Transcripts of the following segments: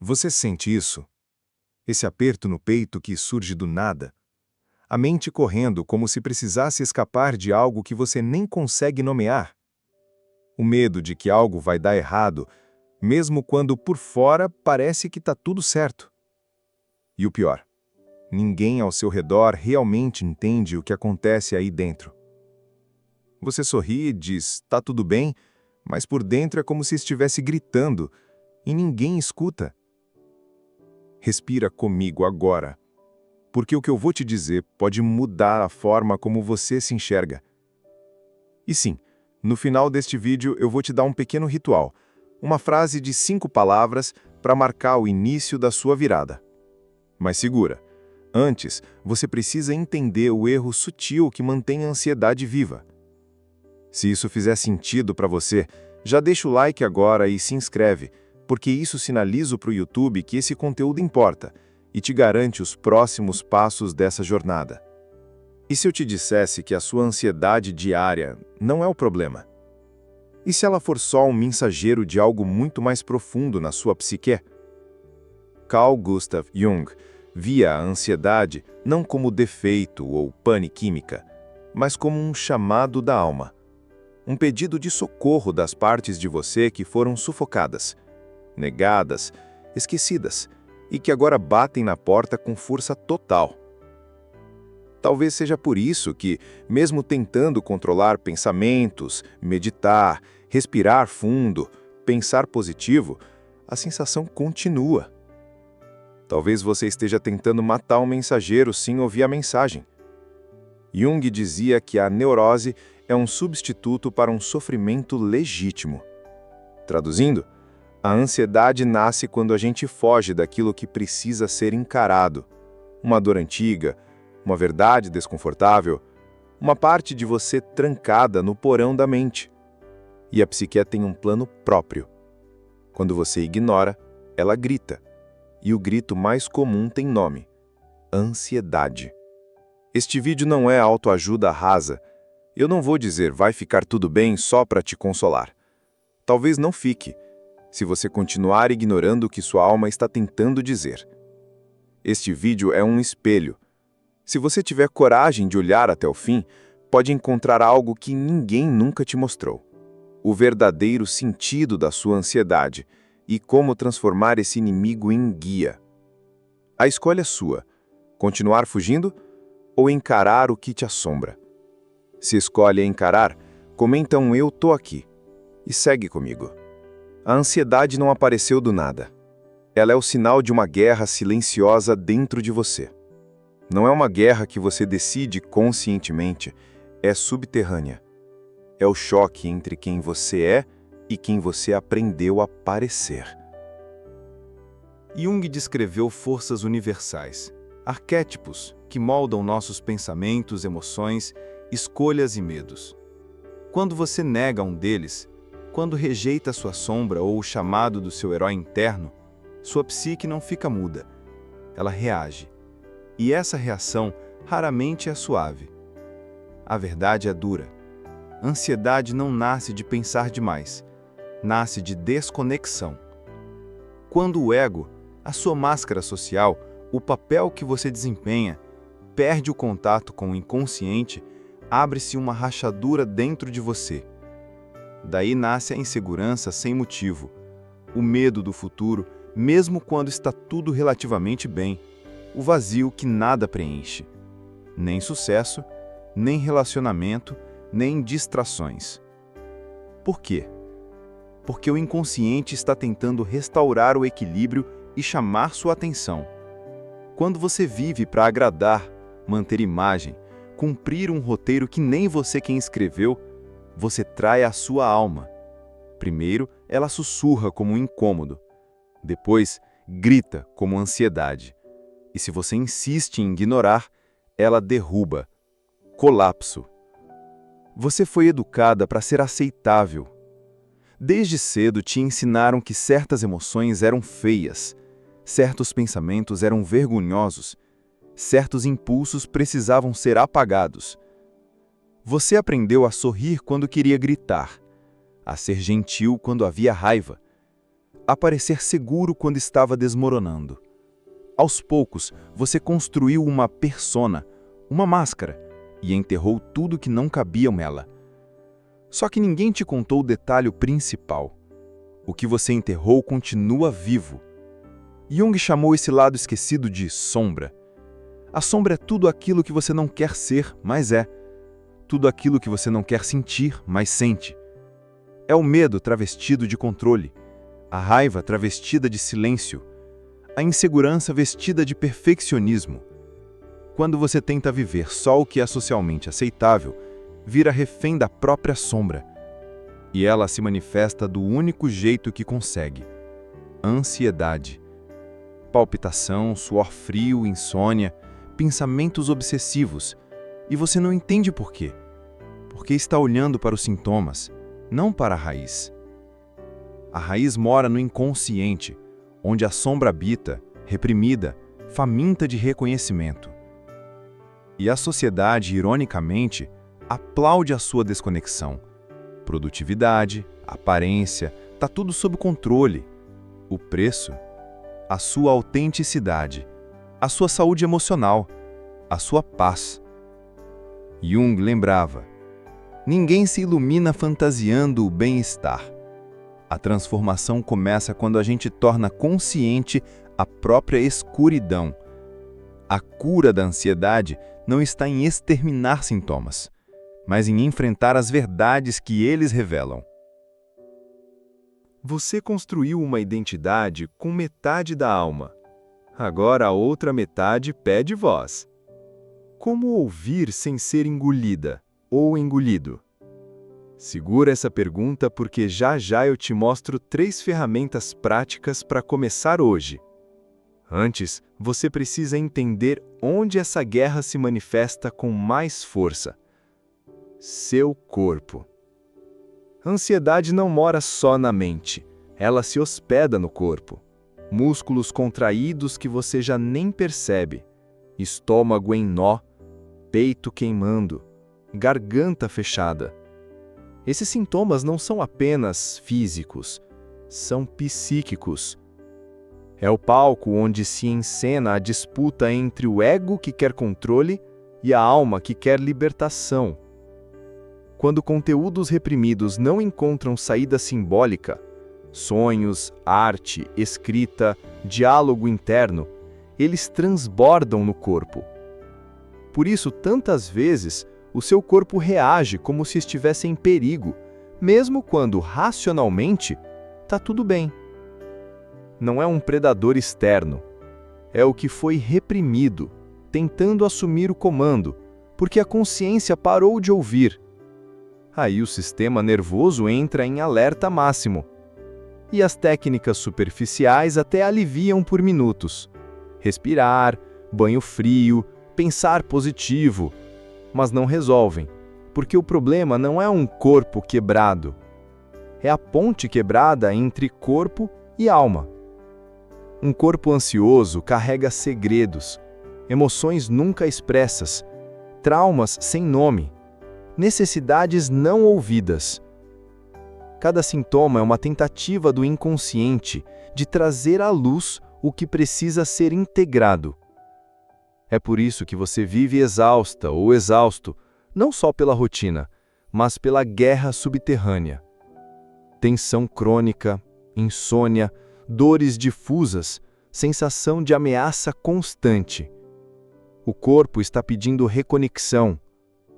Você sente isso? Esse aperto no peito que surge do nada? A mente correndo como se precisasse escapar de algo que você nem consegue nomear? O medo de que algo vai dar errado, mesmo quando por fora parece que está tudo certo. E o pior, ninguém ao seu redor realmente entende o que acontece aí dentro. Você sorri e diz, tá tudo bem, mas por dentro é como se estivesse gritando, e ninguém escuta. Respira comigo agora, porque o que eu vou te dizer pode mudar a forma como você se enxerga. E sim, no final deste vídeo eu vou te dar um pequeno ritual, uma frase de 5 palavras para marcar o início da sua virada. Mas segura, antes você precisa entender o erro sutil que mantém a ansiedade viva. Se isso fizer sentido para você, já deixa o like agora e se inscreve, porque isso sinaliza para o YouTube que esse conteúdo importa e te garante os próximos passos dessa jornada. E se eu te dissesse que a sua ansiedade diária não é o problema? E se ela for só um mensageiro de algo muito mais profundo na sua psique? Carl Gustav Jung via a ansiedade não como defeito ou pane química, mas como um chamado da alma. Um pedido de socorro das partes de você que foram sufocadas, negadas, esquecidas, e que agora batem na porta com força total. Talvez seja por isso que, mesmo tentando controlar pensamentos, meditar, respirar fundo, pensar positivo, a sensação continua. Talvez você esteja tentando matar um mensageiro sem ouvir a mensagem. Jung dizia que a neurose é um substituto para um sofrimento legítimo. Traduzindo, a ansiedade nasce quando a gente foge daquilo que precisa ser encarado. Uma dor antiga, uma verdade desconfortável, uma parte de você trancada no porão da mente. E a psique tem um plano próprio. Quando você ignora, ela grita. E o grito mais comum tem nome: ansiedade. Este vídeo não é autoajuda rasa. Eu não vou dizer vai ficar tudo bem só para te consolar. Talvez não fique, se você continuar ignorando o que sua alma está tentando dizer. Este vídeo é um espelho. Se você tiver coragem de olhar até o fim, pode encontrar algo que ninguém nunca te mostrou. O verdadeiro sentido da sua ansiedade e como transformar esse inimigo em guia. A escolha é sua: continuar fugindo ou encarar o que te assombra. Se escolhe encarar, comenta um "eu tô aqui" e segue comigo. A ansiedade não apareceu do nada. Ela é o sinal de uma guerra silenciosa dentro de você. Não é uma guerra que você decide conscientemente, é subterrânea. É o choque entre quem você é e quem você aprendeu a parecer. Jung descreveu forças universais, arquétipos que moldam nossos pensamentos, emoções, escolhas e medos. Quando você nega um deles, quando rejeita sua sombra ou o chamado do seu herói interno, sua psique não fica muda. Ela reage. E essa reação raramente é suave. A verdade é dura. Ansiedade não nasce de pensar demais. Nasce de desconexão. Quando o ego, a sua máscara social, o papel que você desempenha, perde o contato com o inconsciente, abre-se uma rachadura dentro de você. Daí nasce a insegurança sem motivo, o medo do futuro, mesmo quando está tudo relativamente bem, o vazio que nada preenche. Nem sucesso, nem relacionamento, nem distrações. Por quê? Porque o inconsciente está tentando restaurar o equilíbrio e chamar sua atenção. Quando você vive para agradar, manter imagem, cumprir um roteiro que nem você quem escreveu, você trai a sua alma. Primeiro, ela sussurra como um incômodo. Depois, grita como ansiedade. E se você insiste em ignorar, ela derruba. Colapso. Você foi educada para ser aceitável. Desde cedo te ensinaram que certas emoções eram feias, certos pensamentos eram vergonhosos, certos impulsos precisavam ser apagados. Você aprendeu a sorrir quando queria gritar, a ser gentil quando havia raiva, a parecer seguro quando estava desmoronando. Aos poucos, você construiu uma persona, uma máscara, e enterrou tudo que não cabia nela. Só que ninguém te contou o detalhe principal. O que você enterrou continua vivo. Jung chamou esse lado esquecido de sombra. A sombra é tudo aquilo que você não quer ser, mas é. Tudo aquilo que você não quer sentir, mas sente. É o medo travestido de controle, a raiva travestida de silêncio, a insegurança vestida de perfeccionismo. Quando você tenta viver só o que é socialmente aceitável, vira refém da própria sombra. E ela se manifesta do único jeito que consegue: ansiedade. Palpitação, suor frio, insônia, pensamentos obsessivos. E você não entende por quê. Porque está olhando para os sintomas, não para a raiz. A raiz mora no inconsciente, onde a sombra habita, reprimida, faminta de reconhecimento. E a sociedade, ironicamente, aplaude a sua desconexão. Produtividade, aparência, tá tudo sob controle. O preço? A sua autenticidade, a sua saúde emocional, a sua paz. Jung lembrava: ninguém se ilumina fantasiando o bem-estar. A transformação começa quando a gente torna consciente a própria escuridão. A cura da ansiedade não está em exterminar sintomas, mas em enfrentar as verdades que eles revelam. Você construiu uma identidade com metade da alma. Agora a outra metade pede voz. Como ouvir sem ser engolida ou engolido? Segura essa pergunta porque já já eu te mostro 3 ferramentas práticas para começar hoje. Antes, você precisa entender onde essa guerra se manifesta com mais força. Seu corpo. A ansiedade não mora só na mente, ela se hospeda no corpo. Músculos contraídos que você já nem percebe, estômago em nó, peito queimando, garganta fechada. Esses sintomas não são apenas físicos, são psíquicos. É o palco onde se encena a disputa entre o ego que quer controle e a alma que quer libertação. Quando conteúdos reprimidos não encontram saída simbólica, sonhos, arte, escrita, diálogo interno, eles transbordam no corpo. Por isso, tantas vezes, o seu corpo reage como se estivesse em perigo, mesmo quando, racionalmente, está tudo bem. Não é um predador externo. É o que foi reprimido, tentando assumir o comando, porque a consciência parou de ouvir. Aí o sistema nervoso entra em alerta máximo. E as técnicas superficiais até aliviam por minutos. Respirar, banho frio, pensar positivo, mas não resolvem, porque o problema não é um corpo quebrado. É a ponte quebrada entre corpo e alma. Um corpo ansioso carrega segredos, emoções nunca expressas, traumas sem nome, necessidades não ouvidas. Cada sintoma é uma tentativa do inconsciente de trazer à luz o que precisa ser integrado. É por isso que você vive exausta ou exausto, não só pela rotina, mas pela guerra subterrânea. Tensão crônica, insônia, dores difusas, sensação de ameaça constante. O corpo está pedindo reconexão,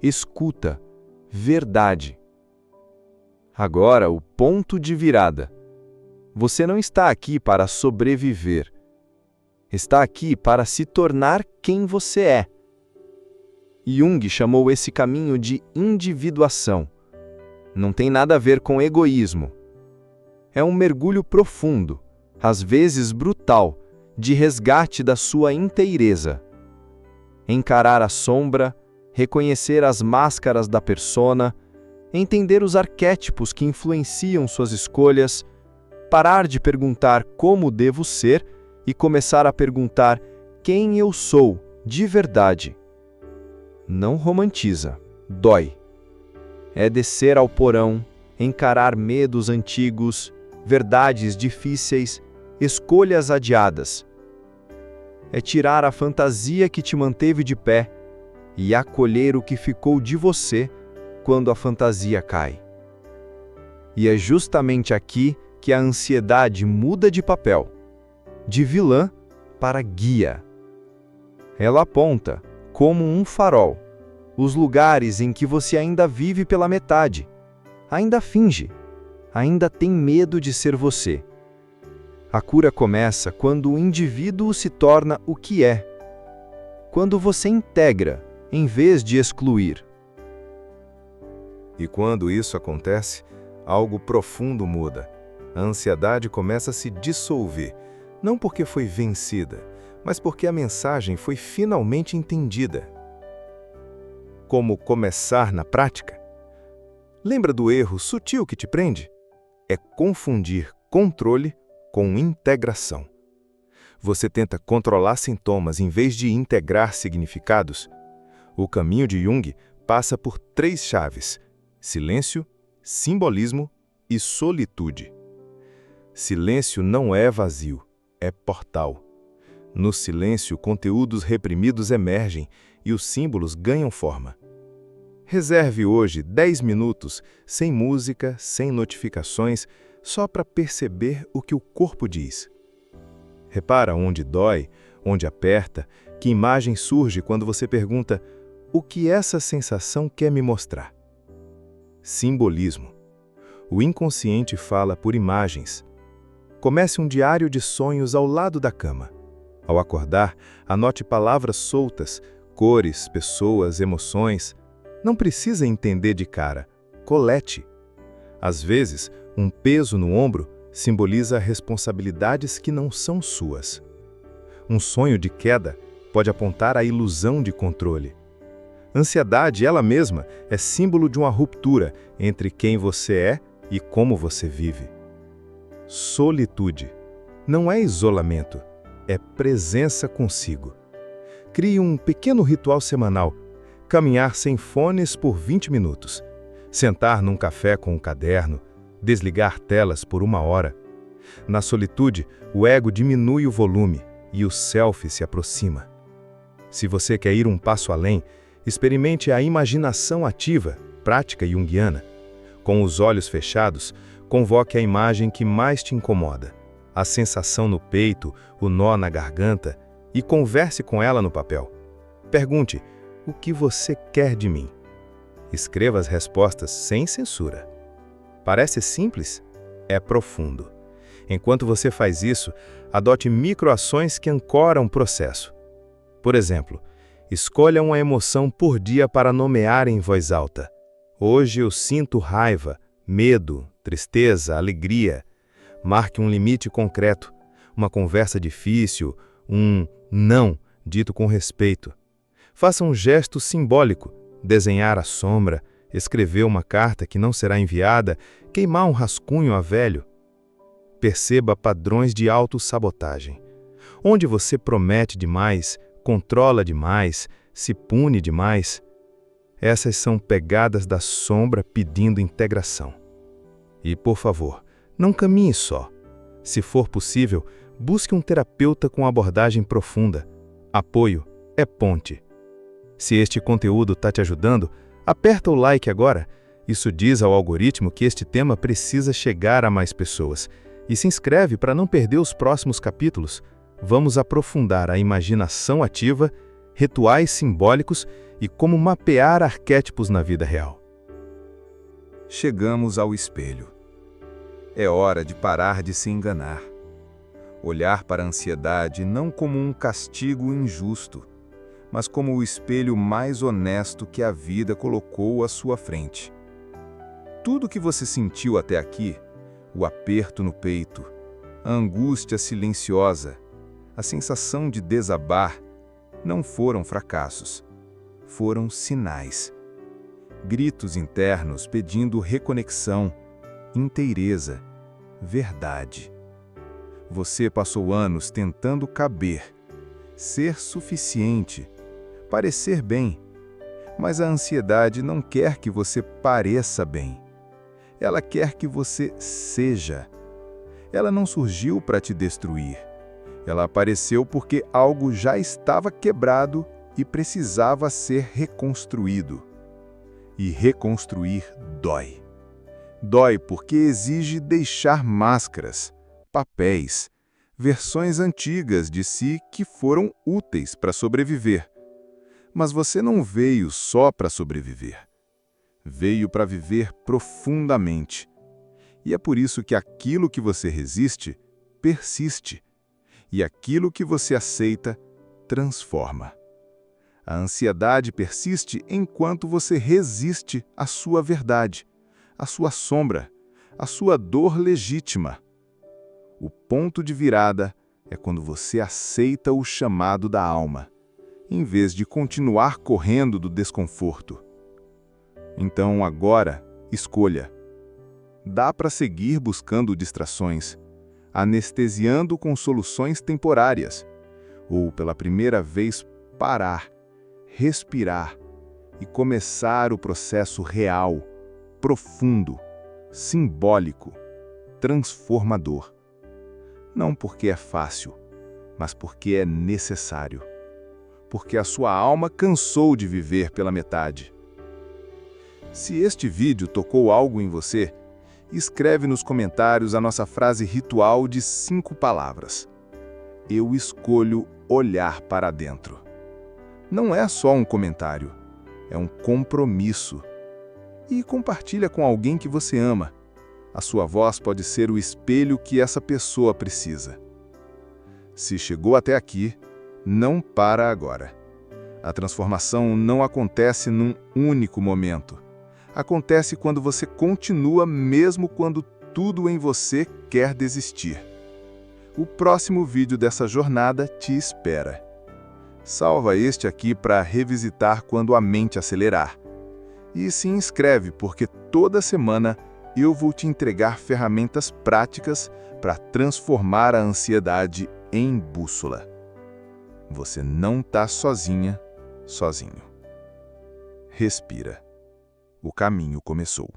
escuta, verdade. Agora, o ponto de virada. Você não está aqui para sobreviver. Está aqui para se tornar quem você é. Jung chamou esse caminho de individuação. Não tem nada a ver com egoísmo. É um mergulho profundo, às vezes brutal, de resgate da sua inteireza. Encarar a sombra, reconhecer as máscaras da persona, entender os arquétipos que influenciam suas escolhas, parar de perguntar como devo ser e começar a perguntar quem eu sou de verdade. Não romantiza, dói. É descer ao porão, encarar medos antigos, verdades difíceis, escolhas adiadas. É tirar a fantasia que te manteve de pé e acolher o que ficou de você quando a fantasia cai. E é justamente aqui que a ansiedade muda de papel, de vilã para guia. Ela aponta, como um farol, os lugares em que você ainda vive pela metade, ainda finge, ainda tem medo de ser você. A cura começa quando o indivíduo se torna o que é, quando você integra, em vez de excluir. E quando isso acontece, algo profundo muda. A ansiedade começa a se dissolver, não porque foi vencida, mas porque a mensagem foi finalmente entendida. Como começar na prática? Lembra do erro sutil que te prende? É confundir controle com integração. Você tenta controlar sintomas em vez de integrar significados? O caminho de Jung passa por 3 chaves: silêncio, simbolismo e solitude. Silêncio não é vazio, é portal. No silêncio, conteúdos reprimidos emergem e os símbolos ganham forma. Reserve hoje 10 minutos, sem música, sem notificações, só para perceber o que o corpo diz. Repara onde dói, onde aperta, que imagem surge quando você pergunta: o que essa sensação quer me mostrar? Simbolismo. O inconsciente fala por imagens. Comece um diário de sonhos ao lado da cama. Ao acordar, anote palavras soltas, cores, pessoas, emoções. Não precisa entender de cara. Colete. Às vezes, um peso no ombro simboliza responsabilidades que não são suas. Um sonho de queda pode apontar a ilusão de controle. Ansiedade, ela mesma, é símbolo de uma ruptura entre quem você é e como você vive. Solitude. Não é isolamento, é presença consigo. Crie um pequeno ritual semanal. Caminhar sem fones por 20 minutos. Sentar num café com um caderno. Desligar telas por 1 hora. Na solitude, o ego diminui o volume e o self se aproxima. Se você quer ir um passo além, experimente a imaginação ativa, prática junguiana. Com os olhos fechados, convoque a imagem que mais te incomoda, a sensação no peito, o nó na garganta, e converse com ela no papel. Pergunte: o que você quer de mim? Escreva as respostas sem censura. Parece simples? É profundo. Enquanto você faz isso, adote microações que ancoram o processo. Por exemplo, escolha uma emoção por dia para nomear em voz alta. Hoje eu sinto raiva, medo, tristeza, alegria. Marque um limite concreto, uma conversa difícil, um não dito com respeito. Faça um gesto simbólico, desenhar a sombra, escrever uma carta que não será enviada, queimar um rascunho a velho. Perceba padrões de autossabotagem. Onde você promete demais, controla demais, se pune demais. Essas são pegadas da sombra pedindo integração. E, por favor, não caminhe só. Se for possível, busque um terapeuta com abordagem profunda. Apoio é ponte. Se este conteúdo está te ajudando, aperta o like agora. Isso diz ao algoritmo que este tema precisa chegar a mais pessoas. E se inscreve para não perder os próximos capítulos. Vamos aprofundar a imaginação ativa, rituais simbólicos e como mapear arquétipos na vida real. Chegamos ao espelho. É hora de parar de se enganar. Olhar para a ansiedade não como um castigo injusto, mas como o espelho mais honesto que a vida colocou à sua frente. Tudo que você sentiu até aqui, o aperto no peito, a angústia silenciosa, a sensação de desabar, não foram fracassos, foram sinais. Gritos internos pedindo reconexão, inteireza, verdade. Você passou anos tentando caber, ser suficiente, parecer bem, mas a ansiedade não quer que você pareça bem. Ela quer que você seja. Ela não surgiu para te destruir. Ela apareceu porque algo já estava quebrado e precisava ser reconstruído. E reconstruir dói. Dói porque exige deixar máscaras, papéis, versões antigas de si que foram úteis para sobreviver. Mas você não veio só para sobreviver. Veio para viver profundamente. E é por isso que aquilo que você resiste, persiste. E aquilo que você aceita, transforma. A ansiedade persiste enquanto você resiste à sua verdade, à sua sombra, à sua dor legítima. O ponto de virada é quando você aceita o chamado da alma, em vez de continuar correndo do desconforto. Então, agora, escolha. Dá para seguir buscando distrações, anestesiando com soluções temporárias, ou, pela primeira vez, parar, respirar e começar o processo real, profundo, simbólico, transformador. Não porque é fácil, mas porque é necessário. Porque a sua alma cansou de viver pela metade. Se este vídeo tocou algo em você, escreve nos comentários a nossa frase ritual de 5 palavras. Eu escolho olhar para dentro. Não é só um comentário, é um compromisso. E compartilha com alguém que você ama. A sua voz pode ser o espelho que essa pessoa precisa. Se chegou até aqui, não para agora. A transformação não acontece num único momento. Acontece quando você continua mesmo quando tudo em você quer desistir. O próximo vídeo dessa jornada te espera. Salva este aqui para revisitar quando a mente acelerar. E se inscreve, porque toda semana eu vou te entregar ferramentas práticas para transformar a ansiedade em bússola. Você não está sozinha, sozinho. Respira. O caminho começou.